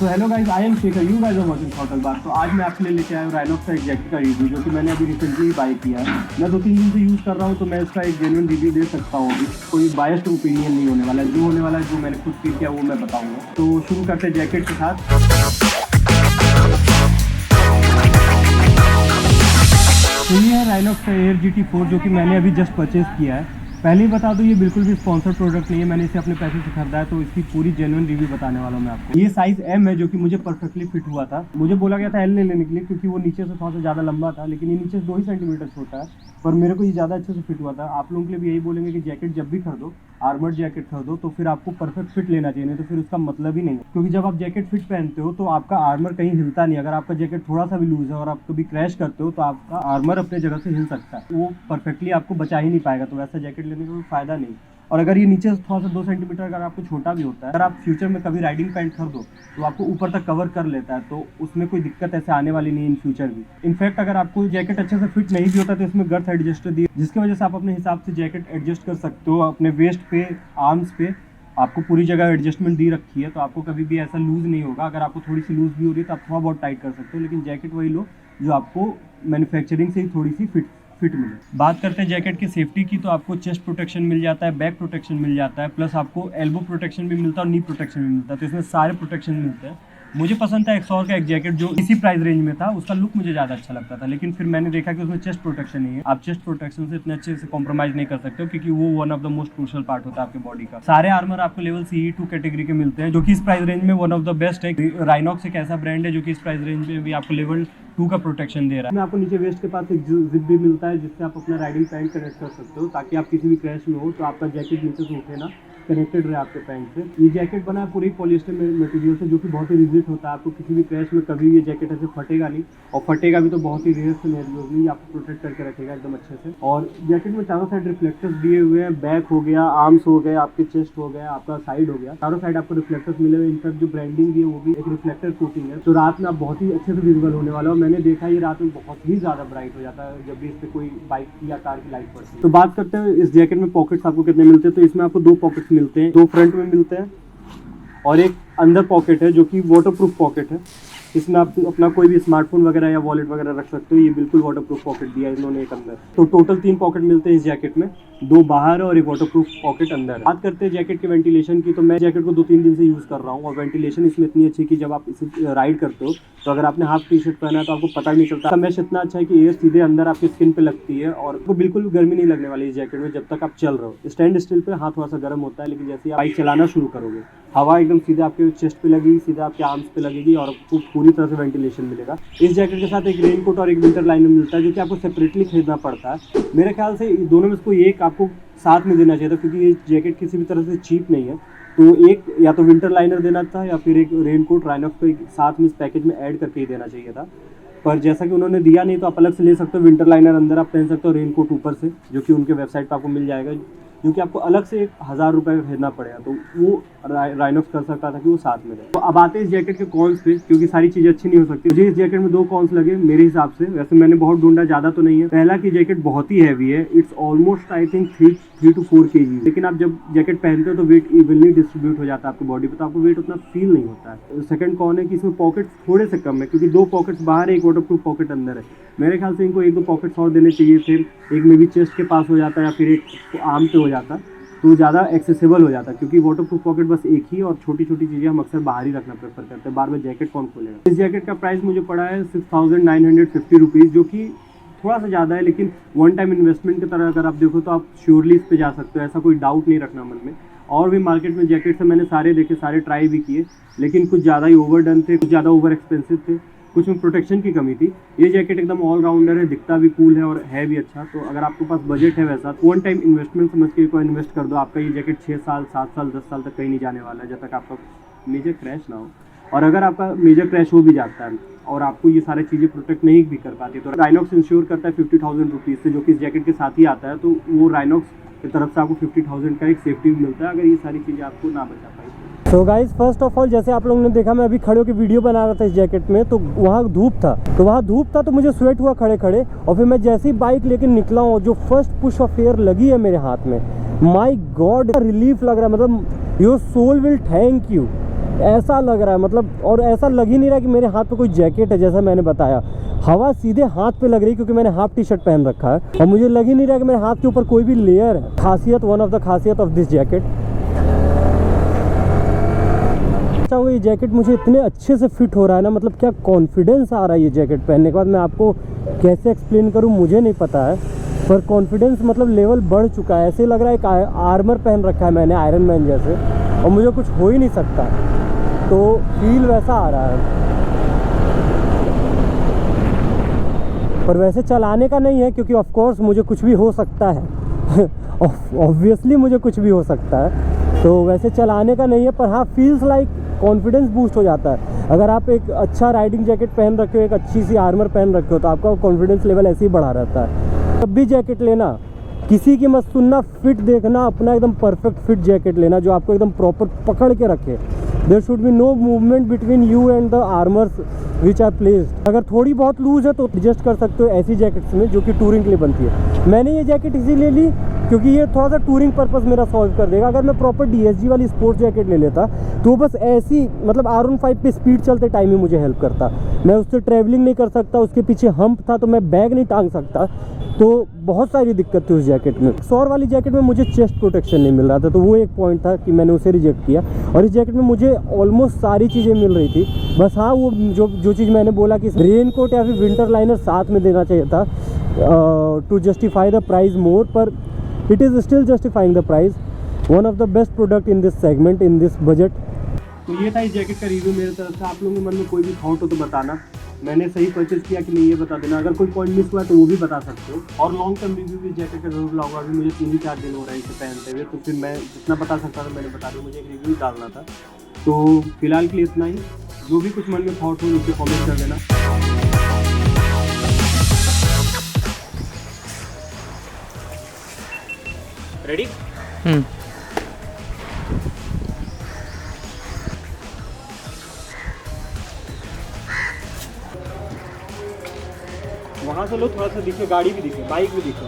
तो hello guys, I am Shekhar, you guys are watching hotel bar. तो आज मैं आपके लिए लेके आया हूँ राइनॉक्स का एक जैकेट का रिव्यू, जो कि मैंने अभी रिसेंटली ही बाय किया है। मैं 2-3 दिन से यूज़ कर रहा हूँ, तो मैं इसका एक जेन्युइन रिव्यू दे सकता हूँ। अभी कोई बायस्ड ओपिनियन नहीं होने वाला है, जो होने वाला है, जो मैंने खुद फील किया वो मैं बताऊँगा। तो शुरू करते हैं जैकेट के साथ। तो ये है राइनॉक्स का एयर GT4, जो कि मैंने अभी जस्ट परचेज़ किया है। पहले ही बता दूं, ये बिल्कुल भी स्पॉन्सर्ड प्रोडक्ट नहीं है, मैंने इसे अपने पैसे से खरीदा है, तो इसकी पूरी जेन्युइन रिव्यू बताने वाला हूं मैं आपको। ये साइज़ M है, जो कि मुझे परफेक्टली फिट हुआ था। मुझे बोला गया था L नहीं लेने के लिए, क्योंकि वो नीचे से थोड़ा सा ज़्यादा लंबा था, लेकिन ये नीचे से 2 ही सेंटीमीटर छोटा है, पर मेरे को ये ज़्यादा अच्छे से फिट हुआ था। आप लोगों के लिए भी यही बोलेंगे कि जैकेट जब भी खरीदो, आर्मर्ड जैकेट खरीदो, तो फिर आपको परफेक्ट फिट लेना चाहिए, नहीं तो फिर उसका मतलब ही नहीं है। क्योंकि जब आप जैकेट फिट पहनते हो तो आपका आर्मर कहीं हिलता नहीं। अगर आपका जैकेट थोड़ा सा भी लूज है और आप कभी क्रैश करते हो, तो आपका आर्मर अपने जगह से हिल सकता है, वो परफेक्टली आपको बचा ही नहीं पाएगा। तो वैसा जैकेट लेने का कोई फ़ायदा नहीं। और अगर ये नीचे से थोड़ा सा 2 सेंटीमीटर अगर आपको छोटा भी होता है, अगर आप फ्यूचर में कभी राइडिंग पैंट खरीदो तो आपको ऊपर तक कवर कर लेता है, तो उसमें कोई दिक्कत ऐसे आने वाली नहीं इन फ्यूचर भी। इनफैक्ट अगर आपको जैकेट अच्छे से फिट नहीं भी होता तो इसमें गर्थ एडजस्टर दिए, जिसकी वजह से आप अपने हिसाब से जैकेट एडजस्ट कर सकते हो। अपने वेस्ट पे, आर्म्स पे आपको पूरी जगह एडजस्टमेंट दी रखी है, तो आपको कभी भी ऐसा लूज़ नहीं होगा। अगर आपको थोड़ी सी लूज़ भी हो रही है तो आप थोड़ा बहुत टाइट कर सकते हो, लेकिन जैकेट वही लो जो आपको मैन्युफैक्चरिंग से ही थोड़ी सी फिट मिले। बात करते हैं जैकेट की सेफ्टी की, तो आपको चेस्ट प्रोटेक्शन मिल जाता है, बैक प्रोटेक्शन मिल जाता है, प्लस आपको एल्बो प्रोटेक्शन भी मिलता है और नी प्रोटेक्शन भी मिलता है। तो इसमें सारे प्रोटेक्शन मिलते हैं। मुझे पसंद था एक्सॉर का एक जैकेट, जो इसी प्राइस रेंज में था। उसका लुक मुझे ज़्यादा अच्छा लगता था, लेकिन फिर मैंने देखा कि उसमें चेस्ट प्रोटेक्शन नहीं है। आप चेस्ट प्रोटेक्शन से इतने अच्छे से कॉम्प्रोमाइज़ नहीं कर सकते हो, क्योंकि वो one of the most crucial part होता है आपके बॉडी का। सारे आर्मर आपको लेवल CE2 कैटेगरी के मिलते हैं, जो कि इस प्राइस रेंज में वन ऑफ द बेस्ट है। राइनॉक्स एक ऐसा ब्रांड है जो कि इस प्राइस रेंज में भी आपको लेवल 2 का प्रोटेक्शन दे रहा है। आपको नीचे वेस्ट के पास एक जिप भी मिलता है, जिससे आप अपना राइडिंग पैंट कनेक्ट कर सकते हो, ताकि आप किसी भी क्रैश में हो तो आपका जैकेट नीचे से उठे ना, कनेक्टेड रहे आपके पैंट से। ये जैकेट बना है पूरी पॉलिएस्टर मटेरियल से, जो कि बहुत ही रिजिड होता है। आपको किसी भी क्रैश में कभी ये जैकेट ऐसे फटेगा नहीं, और फटेगा भी तो बहुत ही रेयर सिनेरियोज में आपको प्रोटेक्ट करके रखेगा एकदम अच्छे से। और जैकेट में चारों साइड रिफ्लेक्टर्स दिए हुए हैं। बैक हो गया, आर्म्स हो गए, आपके चेस्ट हो गया, आपका साइड हो गया, चारों साइड आपको रिफ्लेक्टर्स मिले हुए। इनफैक्ट जो ब्रांडिंग है वो भी एक रिफ्लेक्टर कोटिंग है, तो रात में आप बहुत ही अच्छे से विजिबल होने वाला हो। मैंने देखा ये रात में बहुत ही ज़्यादा ब्राइट हो जाता है जब भी इस पर कोई बाइक या कार की लाइट पड़ती है। तो बात करते हैं इस जैकेट में पॉकेट्स आपको कितने मिलते हैं। तो इसमें आपको 2 पॉकेट्स मिलते हैं, 2 फ्रंट में मिलते हैं और एक अंदर पॉकेट है, जो कि वाटरप्रूफ पॉकेट है। इसमें आप अपना कोई भी स्मार्टफोन वगैरह या वॉलेट वगैरह रख सकते हो। ये बिल्कुल वाटरप्रूफ पॉकेट दिया है इन्होंने एक अंदर। तो टोटल 3 पॉकेट मिलते हैं इस जैकेट में, 2 बाहर और एक वाटरप्रूफ पॉकेट अंदर। बात करते हैं जैकेट के वेंटिलेशन की, तो मैं जैकेट को 2-3 दिन से यूज़ कर रहा हूँ, और वेंटिलेशन इसमें इतनी अच्छी कि जब आप इसे राइड करते हो, तो अगर आपने हाफ टी-शर्ट पहना है तो आपको पता नहीं चलता। मैश इतना अच्छा है कि एयर सीधे अंदर आपकी स्किन पे लगती है, और आपको बिल्कुल गर्मी नहीं लगने वाली इस जैकेट में जब तक आप चल रहे हो। स्टैंड स्टिल पे हाथ थोड़ा सा गर्म होता है, लेकिन जैसे आप बाइक चलाना शुरू करोगे, हवा एकदम सीधे आपके चेस्ट पे लगेगी, सीधे आपके आर्म्स पे लगेगी, और आपको पूरी तरह से वेंटिलेशन मिलेगा। इस जैकेट के साथ एक रेनकोट और एक विंटर लाइनर मिलता है, जो कि आपको सेपरेटली खरीदना पड़ता है। मेरे ख्याल से दोनों में से कोई एक आपको साथ में देना चाहिए था, क्योंकि ये जैकेट किसी भी तरह से चीप नहीं है। तो एक या तो विंटर लाइनर देना था, या फिर एक रेनकोट राइनॉक्स को एक साथ में इस पैकेज में ऐड करके ही देना चाहिए था। पर जैसा कि उन्होंने दिया नहीं, तो आप अलग से ले सकते हो। विंटर लाइनर अंदर आप पहन सकते हो, रेनकोट ऊपर से, जो कि उनके वेबसाइट पर आपको मिल जाएगा, जो कि आपको अलग से 1000 रुपये का खरीदना पड़ेगा। तो वो राइनॉक्स कर सकता था कि वो साथ में रहे। तो अब आते हैं इस जैकेट के कॉन्स पे, क्योंकि सारी चीज़ें अच्छी नहीं हो सकती। मुझे इस जैकेट में 2 कॉन्स लगे मेरे हिसाब से। वैसे मैंने बहुत ढूंढा, ज़्यादा तो नहीं है। पहला कि जैकेट बहुत ही हैवी है, it's almost I think 3 to 4 kg। लेकिन आप जब जैकेट पहनते हो तो वेट इवनली डिस्ट्रीब्यूट हो जाता है आपकी बॉडी पर, तो आपको वेट उतना फील नहीं होता है। सेकंड कॉन है कि इसमें पॉकेट्स थोड़े से कम है, क्योंकि 2 पॉकेट्स बाहर है, एक वाटरप्रूफ पॉकेट अंदर है। मेरे ख्याल से इनको 1-2 पॉकेट्स और देने चाहिए थे। एक में भी चेस्ट के पास हो जाता है, या फिर एक आर्म पे हो जाता, तो ज़्यादा एक्सेसिबल हो जाता है। क्योंकि वाटरप्रूफ पॉकेट बस एक ही, और छोटी छोटी चीज़ें हम अक्सर बाहर ही रखना प्रेफर करते हैं। बार बार जैकेट कौन खोलेगा। इस जैकेट का प्राइस मुझे पड़ा है 6950 रुपीज़, जो कि थोड़ा सा ज़्यादा है, लेकिन वन टाइम इन्वेस्टमेंट की तरह अगर आप देखो तो आप श्योरली इस पे जा सकते हो, ऐसा कोई डाउट नहीं रखना मन में। और भी मार्केट में जैकेट्स हैं, मैंने सारे देखे, सारे ट्राई भी किए, लेकिन कुछ ज़्यादा ही ओवरडन थे, कुछ ज़्यादा ओवर एक्सपेंसिव थे, कुछ में प्रोटेक्शन की कमी थी। ये जैकेट एकदम ऑलराउंडर है, दिखता भी कूल है और है भी अच्छा। तो अगर आपके पास बजट है वैसा, वन टाइम इन्वेस्टमेंट समझ के कोई इन्वेस्ट कर दो। आपका ये जैकेट 6 साल, 7 साल, 10 साल तक कहीं नहीं जाने वाला है, जब तक आपका मेजर क्रैश ना हो। और अगर आपका मेजर क्रैश हो भी जाता है और आपको ये सारी चीज़ें प्रोटेक्ट नहीं भी कर पाती, तो राइनॉक्स इंश्योर करता है 50,000 रुपीज़ से, जो कि इस जैकेट के साथ ही आता है। तो वो राइनॉक्स की तरफ से आपको 50,000 का एक सेफ्टी भी मिलता है, अगर ये सारी चीज़ें आपको ना बचा पाई। तो गाइज फर्स्ट ऑफ ऑल, जैसे आप लोगों ने देखा, मैं अभी खड़े होकर वीडियो बना रहा था इस जैकेट में, तो वहाँ धूप था, तो मुझे स्वेट हुआ खड़े खड़े। और फिर मैं जैसे ही बाइक लेकर निकला हूँ, जो फर्स्ट पुश ऑफ एयर लगी है मेरे हाथ में, माय गॉड, रिलीफ लग रहा है। मतलब your soul will thank you. ऐसा लग रहा है मतलब, और ऐसा लग ही नहीं रहा कि मेरे हाथ पे कोई जैकेट है। जैसा मैंने बताया, हवा सीधे हाथ पे लग रही है क्योंकि मैंने हाफ टी शर्ट पहन रखा है और मुझे लग ही नहीं रहा कि मेरे हाथ के ऊपर कोई भी लेयर है। खासियत, वन ऑफ द खासियत ऑफ दिस जैकेट। चाहूँगा ये जैकेट मुझे इतने अच्छे से फिट हो रहा है ना, मतलब क्या कॉन्फिडेंस आ रहा है ये जैकेट पहनने के बाद। मैं आपको कैसे एक्सप्लेन करूँ मुझे नहीं पता है, पर कॉन्फिडेंस मतलब लेवल बढ़ चुका है। ऐसे लग रहा है एक आर्मर पहन रखा है मैंने, आयरन मैन जैसे, और मुझे कुछ हो ही नहीं सकता। तो फील वैसा आ रहा है, पर वैसे चलाने का नहीं है क्योंकि ऑफ कोर्स मुझे कुछ भी हो सकता है ऑब्वियसली मुझे कुछ भी हो सकता है, तो वैसे चलाने का नहीं है। पर हाँ, फील्स लाइक कॉन्फिडेंस बूस्ट हो जाता है। अगर आप एक अच्छा राइडिंग जैकेट पहन रखे हो, एक अच्छी सी आर्मर पहन रखे हो, तो आपका कॉन्फिडेंस लेवल ऐसे ही बढ़ा रहता है। जब भी जैकेट लेना, किसी की मत सुनना, फिट देखना, अपना एकदम परफेक्ट फिट जैकेट लेना जो आपको एकदम प्रॉपर पकड़ के रखे। There should be no movement between you and the armours which are placed. अगर थोड़ी बहुत लूज है तो एडजस्ट कर सकते हो ऐसी जैकेट्स में जो कि टूरिंग के लिए बनती है। मैंने ये जैकेट इसीलिए ली क्योंकि ये थोड़ा सा टूरिंग पर्पस मेरा सॉल्व कर देगा। अगर मैं प्रॉपर DSG वाली स्पोर्ट्स जैकेट ले लेता तो बस ऐसी, मतलब R15 पे स्पीड चलते टाइम ही मुझे हेल्प करता। मैं उससे ट्रैवलिंग नहीं कर सकता, उसके पीछे हम्प था तो मैं बैग नहीं टांग सकता, तो बहुत सारी दिक्कत थी उस जैकेट में। सौर वाली जैकेट में मुझे चेस्ट प्रोटेक्शन नहीं मिल रहा था, तो वो एक पॉइंट था कि मैंने उसे रिजेक्ट किया। और इस जैकेट में मुझे ऑलमोस्ट सारी चीज़ें मिल रही थी। बस हाँ, वो जो चीज़ मैंने बोला कि रेन कोट या फिर विंटर लाइनर साथ में देना चाहिए था to justify the price more, पर it is still justifying the price. One of the best product in this segment, in this budget. तो ये था इस जैकेट का रिव्यू मेरे तरफ से। आप लोगों के मन में कोई भी थॉट हो तो बताना, मैंने सही परचेज किया कि नहीं ये बता देना। अगर कोई पॉइंट मिस हुआ है तो वो भी बता सकते हो। और लॉन्ग टर्म रिव्यू भी जैकेट का जरूर लाऊंगा। अभी मुझे 3-4 दिन हो रहे हैं इसे पहनते हुए, तो फिर मैं जितना बता सकता था मैंने बता दिया। मुझे एक रिव्यू डालना था, तो फिलहाल के लिए इतना ही। जो भी कुछ मन में थॉट हो नीचे कॉमेंट कर देना। रेडी? वहाँ से लो, थोड़ा सा दिखे, गाड़ी भी दिखे, बाइक भी दिखे।